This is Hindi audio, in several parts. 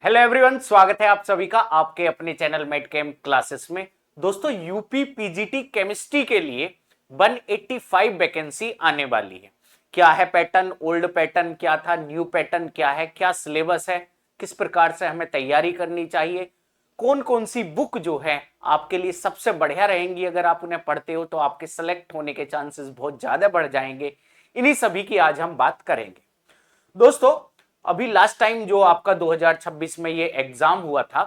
हेलो एवरीवन, स्वागत है आप सभी का आपके अपने चैनल मेड केम क्लासेस में। दोस्तों, यूपी पीजीटी केमिस्ट्री के लिए 185 वैकेंसी आने वाली है। क्या है पैटर्न, ओल्ड पैटर्न क्या था, न्यू पैटर्न क्या है, क्या सिलेबस है, किस प्रकार से हमें तैयारी करनी चाहिए, कौन कौन सी बुक जो है आपके लिए सबसे बढ़िया रहेंगी, अगर आप उन्हें पढ़ते हो तो आपके सेलेक्ट होने के चांसेस बहुत ज्यादा बढ़ जाएंगे। इन्हीं सभी की आज हम बात करेंगे। दोस्तों, अभी लास्ट टाइम जो आपका 2026 में ये एग्जाम हुआ था,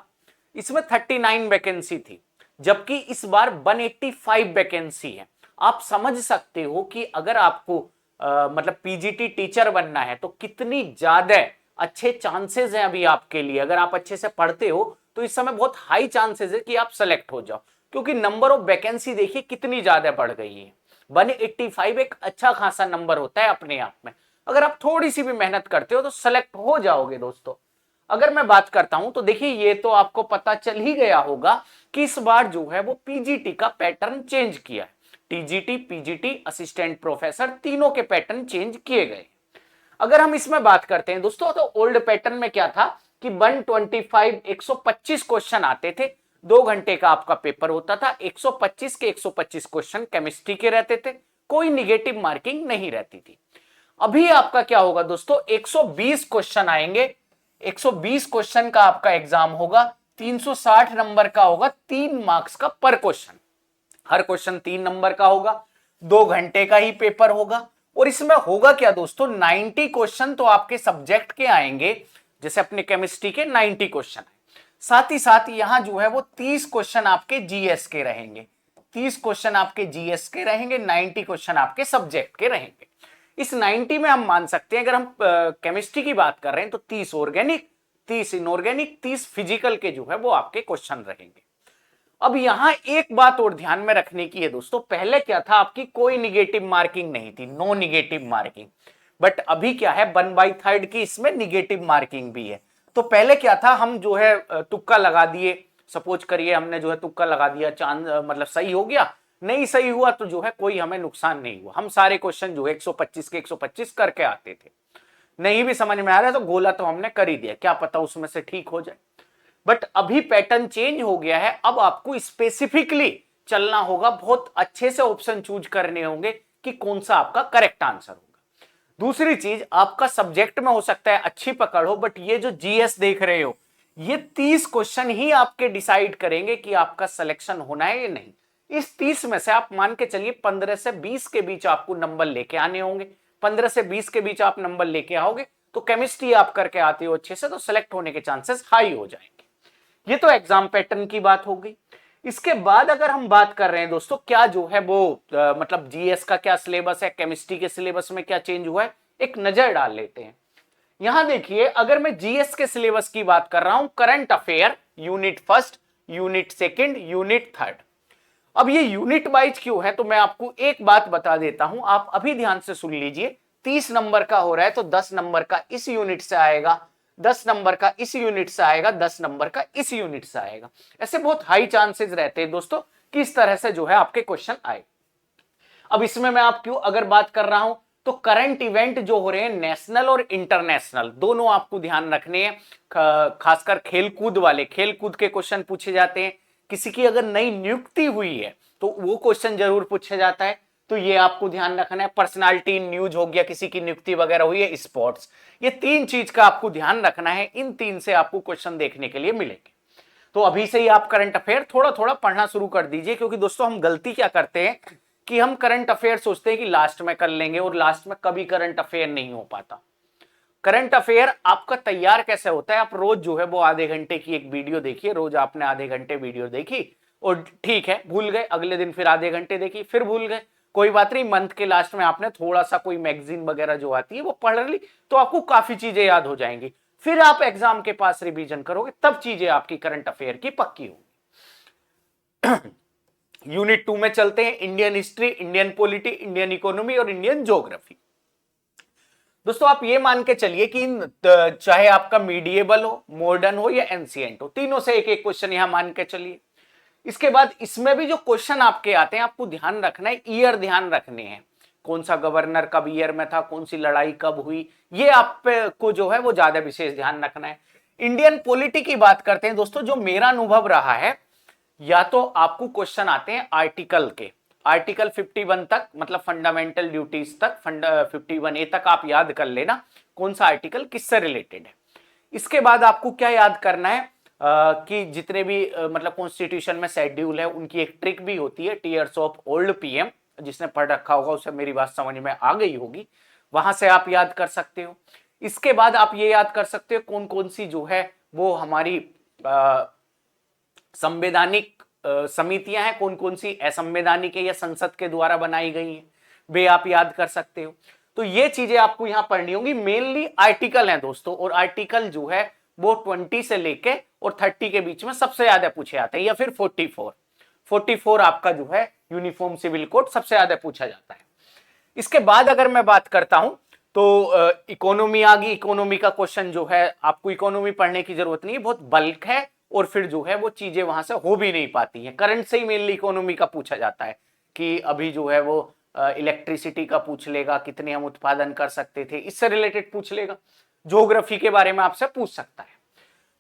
इसमें 39 वैकेंसी थी, जबकि इस बार 185 वैकेंसी है। आप समझ सकते हो कि अगर आपको मतलब पीजीटी टीचर बनना है तो कितनी ज्यादा अच्छे चांसेस हैं अभी आपके लिए। अगर आप अच्छे से पढ़ते हो तो इस समय बहुत हाई चांसेस है कि आप सेलेक्ट हो जाओ, क्योंकि नंबर ऑफ वैकेंसी देखिए कितनी ज्यादा बढ़ गई है। 185 एक अच्छा खासा नंबर होता है अपने आप में। अगर आप थोड़ी सी भी मेहनत करते हो तो सेलेक्ट हो जाओगे। दोस्तों, अगर मैं बात करता हूं तो देखिए, ये तो आपको पता चल ही गया होगा कि इस बार जो है वो पीजीटी का पैटर्न चेंज किया है। टीजीटी, पीजीटी, असिस्टेंट प्रोफेसर, तीनों के पैटर्न चेंज किए गए। अगर हम इसमें बात करते हैं दोस्तों, तो ओल्ड पैटर्न में क्या था कि 125 125 क्वेश्चन आते थे। 2 घंटे का आपका पेपर होता था। 125 के 125 क्वेश्चन केमिस्ट्री के रहते थे, कोई निगेटिव मार्किंग नहीं रहती थी। अभी आपका क्या होगा दोस्तों, 120 क्वेश्चन आएंगे। 120 क्वेश्चन का आपका एग्जाम होगा। 360 नंबर का होगा, 3 मार्क्स का पर क्वेश्चन। हर क्वेश्चन 3 नंबर का होगा। 2 घंटे का ही पेपर होगा। और इसमें होगा क्या दोस्तों, 90 क्वेश्चन तो आपके सब्जेक्ट के आएंगे, जैसे अपने केमिस्ट्री के 90 क्वेश्चन है। साथ ही साथ यहां जो है वो 30 क्वेश्चन आपके जीएस के रहेंगे। 30 क्वेश्चन आपके जीएस के रहेंगे, 90 क्वेश्चन आपके सब्जेक्ट के रहेंगे। इस 90 में हम मान सकते हैं, अगर हम केमिस्ट्री की बात कर रहे हैं तो 30 ऑर्गेनिक, 30 इनऑर्गेनिक, 30 फिजिकल के जो है वो आपके क्वेश्चन रहेंगे। अब यहां एक बात और ध्यान में रखने की है दोस्तों, पहले क्या था, आपकी कोई निगेटिव मार्किंग नहीं थी, नो निगेटिव मार्किंग। बट अभी क्या है, 1/3 की इसमें निगेटिव मार्किंग भी है। तो पहले क्या था, हम जो है तुक्का लगा दिए। सपोज करिए हमने जो है तुक्का लगा दिया, चांद मतलब सही हो गया, नहीं सही हुआ तो जो है कोई हमें नुकसान नहीं हुआ। हम सारे क्वेश्चन जो है 125 के 125 करके आते थे। नहीं भी समझ में आ रहा है तो गोला तो हमने कर ही दिया, क्या पता उसमें से ठीक हो जाए। बट अभी पैटर्न चेंज हो गया है। अब आपको स्पेसिफिकली चलना होगा, बहुत अच्छे से ऑप्शन चूज करने होंगे कि कौन सा आपका करेक्ट आंसर होगा। दूसरी चीज, आपका सब्जेक्ट में हो सकता है अच्छी पकड़ हो, बट ये जो जीएस देख रहे हो, ये 30 क्वेश्चन ही आपके डिसाइड करेंगे कि आपका सिलेक्शन होना है या नहीं। इस 30 में से आप मान के चलिए 15 से 20 के बीच आपको नंबर लेके आने होंगे। 15 से 20 के बीच आप नंबर लेके आओगे तो केमिस्ट्री आप करके आते हो अच्छे से, तो सिलेक्ट होने के चांसेस हाई हो जाएंगे। ये तो एग्जाम पैटर्न की बात हो गई। इसके बाद अगर हम बात कर रहे हैं दोस्तों, क्या जो है वो मतलब जीएस का क्या सिलेबस है, केमिस्ट्री के सिलेबस में क्या चेंज हुआ है, एक नजर डाल लेते हैं। यहां देखिए, अगर मैं जीएस के सिलेबस की बात कर रहा हूं, current affair unit first, unit second, unit third. अब ये यूनिट वाइज क्यों है, तो मैं आपको एक बात बता देता हूं, आप अभी ध्यान से सुन लीजिए। 30 नंबर का हो रहा है तो 10 नंबर का इस यूनिट से आएगा, 10 नंबर का इस यूनिट से आएगा, 10 नंबर का इस यूनिट से आएगा। ऐसे बहुत हाई चांसेस रहते हैं दोस्तों कि इस तरह से जो है आपके क्वेश्चन आए। अब इसमें मैं आप क्यों अगर बात कर रहा हूं, तो करंट इवेंट जो हो रहे हैं नेशनल और इंटरनेशनल दोनों आपको ध्यान रखने हैं। खासकर खेलकूद वाले, खेलकूद के क्वेश्चन पूछे जाते हैं। किसी की अगर नई नियुक्ति हुई है तो वो क्वेश्चन जरूर पूछा जाता है, तो ये आपको ध्यान रखना है। पर्सनालिटी न्यूज हो गया, किसी की नियुक्ति वगैरह हुई है, स्पोर्ट्स, ये 3 चीज का आपको ध्यान रखना है। इन 3 से आपको क्वेश्चन देखने के लिए मिलेंगे। तो अभी से ही आप करंट अफेयर थोड़ा थोड़ा पढ़ना शुरू कर दीजिए, क्योंकि दोस्तों हम गलती क्या करते हैं कि हम करंट अफेयर सोचते हैं कि लास्ट में कर लेंगे, और लास्ट में कभी करंट अफेयर नहीं हो पाता। करंट अफेयर आपका तैयार कैसे होता है, आप रोज जो है वो आधे घंटे की एक वीडियो देखिए। रोज आपने आधे घंटे वीडियो देखी और ठीक है भूल गए, अगले दिन फिर आधे घंटे देखी फिर भूल गए, कोई बात नहीं। मंथ के लास्ट में आपने थोड़ा सा कोई मैगजीन वगैरह जो आती है वो पढ़ ली, तो आपको काफी चीजें याद हो जाएंगी। फिर आप एग्जाम के पास रिवीजन करोगे, तब चीजें आपकी करंट अफेयर की पक्की होगी। यूनिट 2 में चलते हैं, Indian history, Indian polity, Indian economy और इंडियन ज्योग्राफी। दोस्तों, आप ये मान के चलिए कि चाहे आपका मीडिएबल हो, मॉडर्न हो या एंशिएंट हो, तीनों से एक एक क्वेश्चन यहां मान के चलिए। इसके बाद इसमें भी जो क्वेश्चन आपके आते हैं, आपको ध्यान रखना है, ईयर ध्यान रखने हैं। कौन सा गवर्नर कब ईयर में था, कौन सी लड़ाई कब हुई, ये आप को जो है वो ज्यादा विशेष ध्यान रखना है। इंडियन पॉलिटी की बात करते हैं दोस्तों। जो मेरा अनुभव रहा है, या तो आपको क्वेश्चन आते हैं आर्टिकल के, आर्टिकल 51 तक, मतलब फंडामेंटल ड्यूटीज तक, 51A तक आप याद कर लेना कौन सा आर्टिकल किससे रिलेटेड है। इसके बाद आपको क्या याद करना है कि जितने भी मतलब कॉन्स्टिट्यूशन में शेड्यूल है उनकी एक ट्रिक भी होती है, टीयर्स ऑफ ओल्ड पीएम, जिसने पढ़ रखा होगा उसे मेरी बात समझ में आ गई होगी, वहां से आप याद कर सकते हो। इसके बाद आप ये याद कर सकते हो कौन कौन सी जो है वो हमारी संवैधानिक समितियां हैं, कौन कौन सी असंवैधानिक है या संसद के द्वारा बनाई गई हैं, वे आप याद कर सकते हो। तो ये चीजें आपको यहां पढ़नी होंगी। मेनली आर्टिकल हैं दोस्तों, और आर्टिकल जो है वो 20 से लेके और 30 के बीच में सबसे ज्यादा पूछे आते हैं, या फिर 44 आपका जो है यूनिफॉर्म सिविल कोड सबसे ज्यादा पूछा जाता है। इसके बाद अगर मैं बात करता हूं तो इकोनॉमी आ गई। इकोनॉमी का क्वेश्चन जो है, आपको इकोनॉमी पढ़ने की जरूरत नहीं है, बहुत बल्क है, और फिर जो है वो चीजें वहां से हो भी नहीं पाती हैं। करंट से ही मेनली इकोनॉमी का पूछा जाता है कि अभी जो है वो इलेक्ट्रिसिटी का पूछ लेगा, कितने हम उत्पादन कर सकते थे, इससे रिलेटेड पूछ लेगा। ज्योग्राफी के बारे में आपसे पूछ सकता है।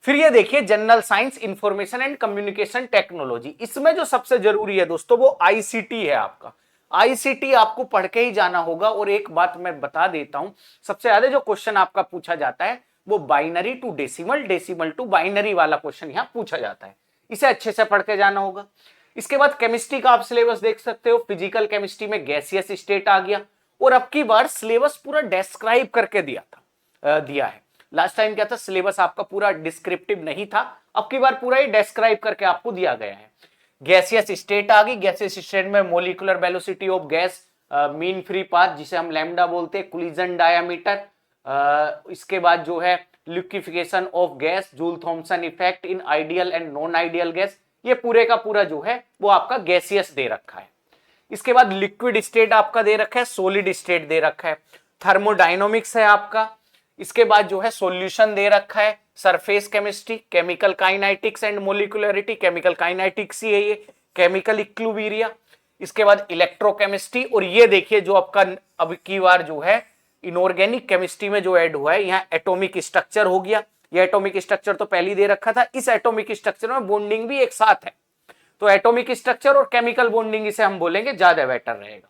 फिर ये देखिए general science, information and communication technology, इसमें जो सबसे जरूरी है दोस्तों वो आईसीटी है आपका। आईसीटी आपको पढ़ के ही जाना होगा। और एक बात मैं बता देता हूं, सबसे ज्यादा जो क्वेश्चन आपका पूछा जाता है वो binary to decimal, decimal to binary वाला क्वेश्चन यहां पूछा जाता है, इसे अच्छे से पढ़ के जाना होगा। इसके बाद केमिस्ट्री का आप सिलेबस देख सकते हो। फिजिकल केमिस्ट्री में गैसियस स्टेट आ गया, और अब की बार सिलेबस पूरा डिस्क्राइब करके दिया है। लास्ट टाइम क्या था, सिलेबस आपका पूरा डिस्क्रिप्टिव नहीं था, अब की बार पूरा ही डिस्क्राइब करके आपको दिया गया है। गैसियस स्टेट आ गई। गैसियस स्टेट में molecular velocity of gas, mean free path जिसे हम लैम्डा बोलते हैं, कोलिजन डायमीटर, इसके बाद जो है liquefaction of gas, Joule Thomson effect in ideal and non ideal gas, ये पूरे का पूरा जो है वो आपका गैसियस दे रखा है। इसके बाद लिक्विड स्टेट आपका दे रखा है, सॉलिड स्टेट दे रखा है, थर्मोडायनामिक्स है आपका। इसके बाद जो है सॉल्यूशन दे रखा है, surface chemistry, chemical kinetics and molecularity, chemical kinetics ही है ये, केमिकल इक्लुबेरिया। इसके बाद इलेक्ट्रोकेमिस्ट्री, और ये देखिए जो आपका अब की बार जो है इनऑर्गेनिक केमिस्ट्री में जो ऐड हुआ है, यहाँ एटॉमिक स्ट्रक्चर हो गया। ये एटॉमिक स्ट्रक्चर तो पहले ही दे रखा था, इस एटॉमिक स्ट्रक्चर में बॉन्डिंग भी एक साथ है, तो एटॉमिक स्ट्रक्चर और केमिकल बॉन्डिंग इसे हम बोलेंगे, ज्यादा बेटर रहेगा।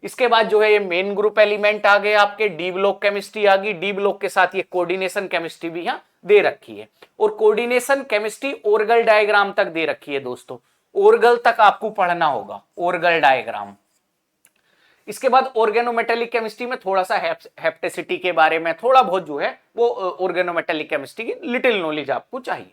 इसके बाद जो है ये मेन ग्रुप एलिमेंट आ गए आपके, डी ब्लॉक केमिस्ट्री आ गई। डी ब्लॉक के साथ ये कोऑर्डिनेशन केमिस्ट्री भी यहां दे रखी है, और कोऑर्डिनेशन केमिस्ट्री ओर्गल डायग्राम तक दे रखी है दोस्तों, ओर्गल तक आपको पढ़ना होगा, ओर्गल डायग्राम। इसके बाद ऑर्गेनोमेटेलिक केमिस्ट्री में थोड़ा सा हेप्टेसिटी के बारे में थोड़ा बहुत जो है वो ऑर्गेनोमेटेलिक केमिस्ट्री की लिटिल नॉलेज आपको चाहिए।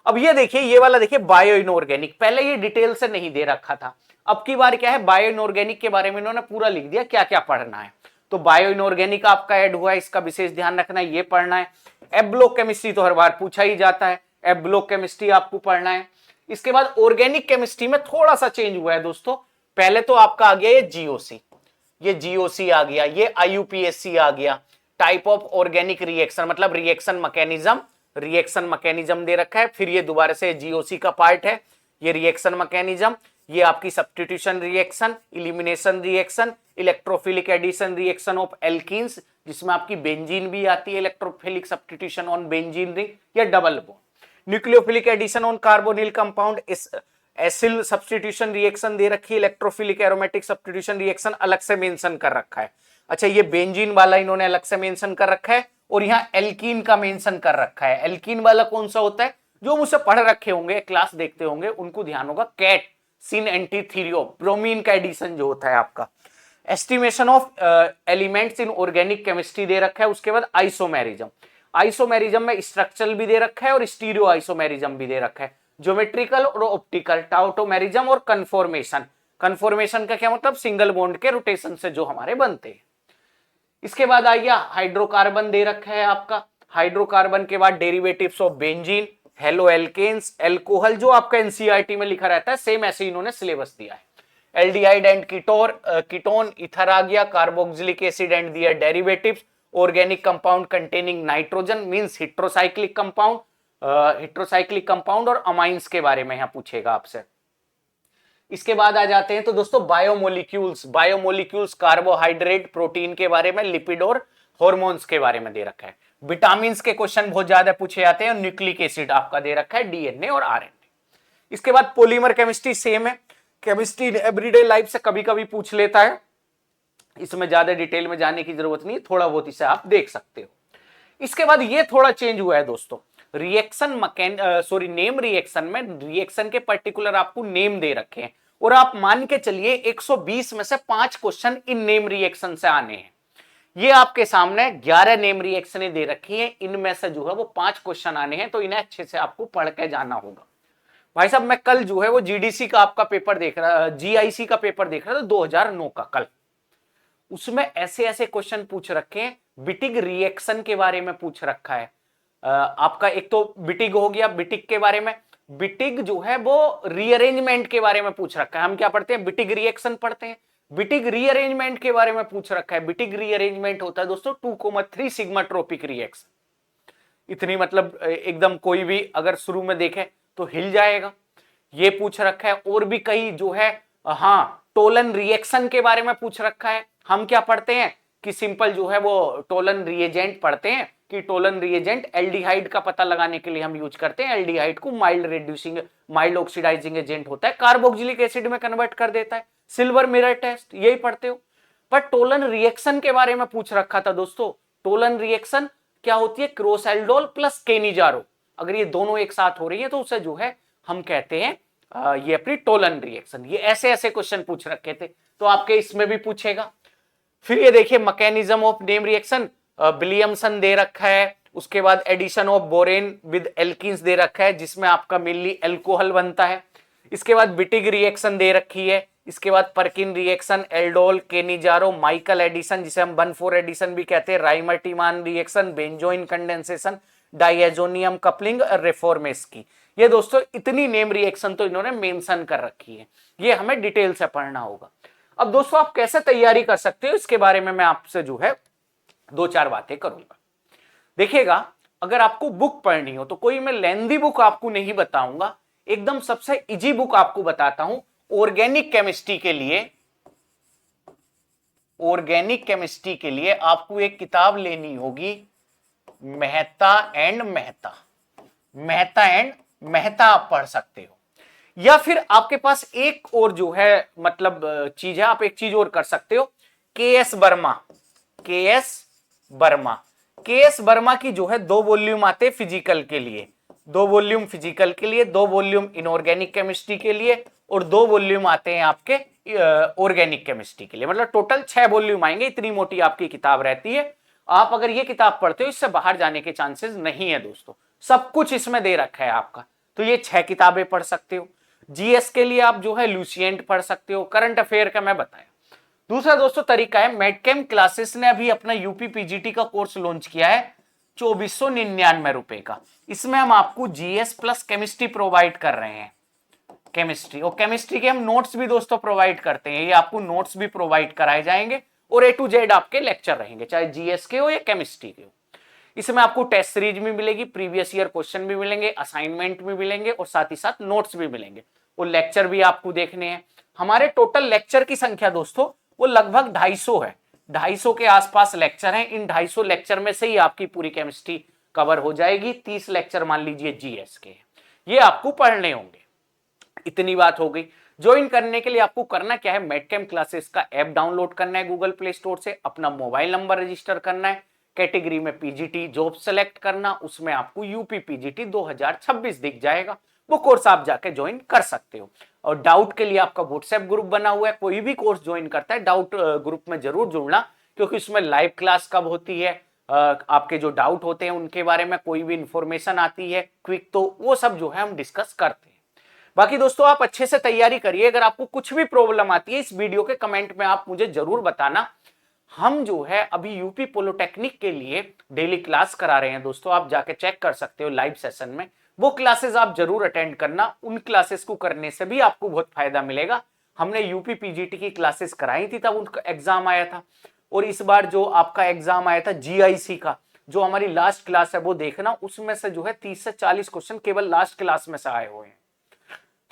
अब ये देखिए, ये वाला देखिए बायो इनऑर्गेनिक, पहले ये डिटेल से नहीं दे रखा था, अब की बार क्या है बायो इनऑर्गेनिक के बारे में इन्होंने पूरा लिख दिया क्या क्या पढ़ना है। तो बायो इनऑर्गेनिक आपका ऐड हुआ है, इसका विशेष ध्यान रखना है, ये पढ़ना है। एफ ब्लॉक केमिस्ट्री तो हर बार पूछा ही जाता है, एफ ब्लॉक केमिस्ट्री आपको पढ़ना है। इसके बाद ऑर्गेनिक केमिस्ट्री में थोड़ा सा चेंज हुआ है दोस्तों, पहले तो आपका आ गया ये जीओसी, ये जीओसी आ गया, ये आईयूपीएससी आ गया, टाइप ऑफ ऑर्गेनिक रिएक्शन मतलब रिएक्शन मैकेनिज्म दे रखा है। फिर ये दोबारा से जीओसी का पार्ट है, ये रिएक्शन मैकेनिज्म, ये आपकी substitution reaction, elimination reaction, electrophilic addition reaction of alkenes, जिसमें आपकी बेंजीन भी आती है, electrophilic substitution on benzene ring या double bond, nucleophilic addition on carbonyl compound, acyl substitution reaction दे रखी है, इलेक्ट्रोफिलिक एरोमेटिक सब्स्टिट्यूशन रिएक्शन अलग से मेंशन कर रखा है। अच्छा, ये बेंजीन वाला इन्होंने अलग से मेंशन कर रखा है, और यहाँ एल्कीन का मेंशन कर रखा है। एल्कीन वाला कौन सा होता है, जो मुझसे पढ़ रखे होंगे, क्लास देखते होंगे, उनको ध्यान होगा, कैट सिन एंटीथीरियो, ब्रोमीन का एडिशन जो होता है आपका। Estimation of elements in organic chemistry दे रखा है। उसके बाद आइसोमेरिज्म, आइसोमेरिज्म में स्ट्रक्चरल भी दे रखा है और स्टीरियो आइसोमेरिज्म भी दे रखा है, ज्योमेट्रिकल और ऑप्टिकल, टाउटोमेरिज्म और कन्फॉर्मेशन। कन्फॉर्मेशन का क्या मतलब, सिंगल बॉन्ड के रोटेशन से जो हमारे बनते हैं। इसके बाद आ गया हाइड्रोकार्बन दे रखा है आपका, हाइड्रोकार्बन के बाद derivatives of benzene, halo alkanes, alcohol, जो आपका एनसीईआरटी में लिखा रहता है, सेम ऐसे इन्होंने सिलेबस दिया है। एल्डिहाइड एंड कीटोन, इथर आ गया, carboxylic acid and their derivatives, organic compound containing nitrogen means heterocyclic compound, और अमाइंस के बारे में यहां पूछेगा आपसे। इसके बाद आ जाते हैं तो दोस्तों बायोमोलिक्यूल्स कार्बोहाइड्रेट, प्रोटीन के बारे में, लिपिड और हॉर्मोन्स के बारे में दे रखा है। विटामिन के क्वेश्चन बहुत ज्यादा पूछे जाते हैं, और न्यूक्लिक एसिड आपका दे रखा है डीएनए और आरएनए। इसके बाद पॉलीमर केमिस्ट्री सेम है, केमिस्ट्री एवरीडे लाइफ से कभी कभी पूछ लेता है, इसमें ज्यादा डिटेल में जाने की जरूरत नहीं, थोड़ा बहुत इसे आप देख सकते हो। इसके बाद ये थोड़ा चेंज हुआ है दोस्तों, नेम रिएक्शन में रिएक्शन के पर्टिकुलर आपको नेम दे रखे हैं, और आप मान के चलिए 120 में से 5 क्वेश्चन इन नेम रिएक्शन से आने हैं। ये आपके सामने 11 नेम रिएक्शन दे रखी है, इनमें से जो है वो 5 क्वेश्चन आने हैं, तो इन्हें अच्छे से आपको पढ़ के जाना होगा। भाई साहब मैं कल जो है वो जीडीसी का आपका पेपर देख रहा, जीआईसी का पेपर देख रहा था 2009 का कल, उसमें ऐसे ऐसे क्वेश्चन पूछ रखे हैं, बिटिग रिएक्शन के बारे में पूछ रखा है। आपका एक तो बिटिग हो गया, बिटिग के बारे में, बिटिग जो है वो रीअरेंजमेंट के बारे में पूछ रखा है। हम क्या पढ़ते हैं, बिटिग रिएक्शन पढ़ते हैं, बिटिग रीअरेंजमेंट के बारे में पूछ रखा है। बिटिग रीअरेंजमेंट होता है दोस्तों 2,3 सिग्मा ट्रोपिक रिएक्शन। इतनी मतलब एकदम कोई भी अगर शुरू में देखे तो हिल जाएगा। ये पूछ रखा है, और भी कई जो है, हाँ टोलन रिएक्शन के बारे में पूछ रखा है। हम क्या पढ़ते हैं कि सिंपल जो है वो टोलन रिएजेंट पढ़ते हैं, कि टोलन रिएजेंट एल्डिहाइड का पता लगाने के लिए हम यूज करते हैं। एल्डिहाइड को माइल्ड ऑक्सीडाइजिंग एजेंट होता है, कार्बोक्सिलिक एसिड में कन्वर्ट कर देता है। सिल्वर मिरर टेस्ट यही पढ़ते हो। पर टोलन रिएक्शन के बारे में पूछ रखा था दोस्तों। टोलन रिएक्शन क्या होती है, क्रोसएल्डोल प्लस केनिजारो, अगर ये दोनों एक साथ हो रही है तो उसे जो है हम कहते हैं ये अपनी टोलन रिएक्शन। ये ऐसे ऐसे क्वेश्चन पूछ रखे थे, तो आपके इसमें भी पूछेगा। फिर ये देखिए mechanism of name reaction, Williamson दे रखा है। उसके बाद addition of borane with alkenes दे रखा है, जिसमें आपका मेनली एल्कोहल बनता है। इसके बाद बिटिग रिएक्शन दे रखी है। इसके बाद Perkin reaction, aldol, Cannizzaro, Michael addition जिसे हम 1,4 एडिशन भी कहते हैं, Reimer Tiemann reaction, benzoin condensation, diazonium coupling और रेफॉर्मेस की। ये दोस्तों इतनी नेम रिएक्शन तो इन्होंने मेंशन कर रखी है, ये हमें डिटेल से पढ़ना होगा। अब दोस्तों आप कैसे तैयारी कर सकते हो, इसके बारे में मैं आपसे जो है 2-4 बातें करूंगा। देखिएगा, अगर आपको बुक पढ़नी हो तो कोई मैं लेंदी बुक आपको नहीं बताऊंगा, एकदम सबसे इजी बुक आपको बताता हूं। ऑर्गेनिक केमिस्ट्री के लिए आपको एक किताब लेनी होगी, मेहता एंड मेहता आप पढ़ सकते हो। या फिर आपके पास एक और जो है मतलब चीज है, आप एक चीज और कर सकते हो, के.एस. वर्मा की जो है 2 वॉल्यूम आते फिजिकल के लिए, 2 वॉल्यूम फिजिकल के लिए, 2 वॉल्यूम इनऑर्गेनिक केमिस्ट्री के लिए, और 2 वॉल्यूम आते हैं आपके ऑर्गेनिक केमिस्ट्री के लिए। मतलब टोटल 6 वॉल्यूम आएंगे, इतनी मोटी आपकी किताब रहती है। आप अगर ये किताब पढ़ते हो, इससे बाहर जाने के चांसेस नहीं है दोस्तों, सब कुछ इसमें दे रखा है आपका। तो ये 6 किताबें पढ़ सकते हो। जीएस के लिए आप जो है लुसिएंट पढ़ सकते हो, करंट अफेयर का मैं बताया। दूसरा दोस्तों तरीका है, मेडकेम क्लासेस ने अभी अपना यूपी पीजीटी का कोर्स लॉन्च किया है 2499 रुपए का। इसमें हम आपको जीएस प्लस केमिस्ट्री प्रोवाइड कर रहे हैं, केमिस्ट्री, और केमिस्ट्री के हम नोट्स भी दोस्तों प्रोवाइड करते हैं। ये आपको नोट्स भी प्रोवाइड कराए जाएंगे, और A to Z आपके लेक्चर रहेंगे, चाहे जीएस के हो या केमिस्ट्री के हो। इसमें आपको टेस्ट सीरीज भी मिलेगी, प्रीवियस ईयर क्वेश्चन भी मिलेंगे, असाइनमेंट भी मिलेंगे, और साथ ही साथ नोट्स भी मिलेंगे, और लेक्चर भी आपको देखने हैं। हमारे टोटल लेक्चर की संख्या दोस्तों वो लगभग 250 है, 250 के आसपास लेक्चर हैं। इन 250 लेक्चर में से ही आपकी पूरी केमिस्ट्री कवर हो जाएगी। 30 लेक्चर मान लीजिए जीएस के, ये आपको पढ़ने होंगे। इतनी बात हो गई। ज्वाइन करने के लिए आपको करना क्या है, मेडकेम क्लासेस का ऐप डाउनलोड करना है गूगल प्ले स्टोर से, अपना मोबाइल नंबर रजिस्टर करना है, कैटेगरी में पीजीटी जॉब सेलेक्ट करना, उसमें आपको यूपी पीजीटी 2026 दिख जाएगा, वो कोर्स आप जाके ज्वाइन कर सकते हो। और डाउट के लिए आपका व्हाट्सएप ग्रुप बना हुआ है, कोई भी कोर्स ज्वाइन करता है डाउट ग्रुप में जरूर जुड़ना, क्योंकि उसमें लाइव क्लास कब होती है, आपके जो डाउट होते हैं उनके बारे में कोई भी इंफॉर्मेशन आती है क्विक, तो वो सब जो है हम डिस्कस करते हैं। बाकी दोस्तों आप अच्छे से तैयारी करिए। अगर आपको कुछ भी प्रॉब्लम आती है इस वीडियो के कमेंट में आप मुझे जरूर बताना। हम जो है अभी यूपी पॉलिटेक्निक के लिए डेली क्लास करा रहे हैं दोस्तों, आप जाके चेक कर सकते हो लाइव सेशन में, वो क्लासेस आप जरूर अटेंड करना। उन क्लासेस को करने से भी आपको बहुत फायदा मिलेगा। हमने यूपी पीजीटी की क्लासेस कराई थी, तब उनका एग्जाम आया था, और इस बार जो आपका एग्जाम आया था जीआईसी का, जो हमारी लास्ट क्लास है वो देखना, उसमें से जो है 30 से 40 क्वेश्चन केवल लास्ट क्लास में से आए हुए हैं।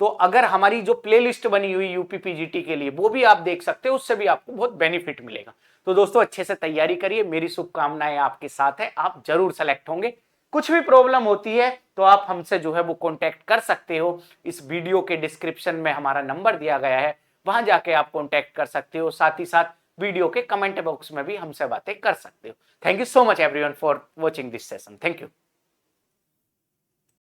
तो अगर हमारी जो प्लेलिस्ट बनी हुई यूपी पीजीटी के लिए वो भी आप देख सकते हो, उससे भी आपको बहुत बेनिफिट मिलेगा। तो दोस्तों अच्छे से तैयारी करिए, मेरी शुभकामनाएं आपके साथ है, आप जरूर सेलेक्ट होंगे। कुछ भी प्रॉब्लम होती है तो आप हमसे जो है वो कांटेक्ट कर सकते हो। इस वीडियो के डिस्क्रिप्शन में हमारा नंबर दिया गया है, वहां जाके आप कांटेक्ट कर सकते हो। साथ ही साथ वीडियो के कमेंट बॉक्स में भी हमसे बातें कर सकते हो। Thank you so much everyone for watching this session. Thank you.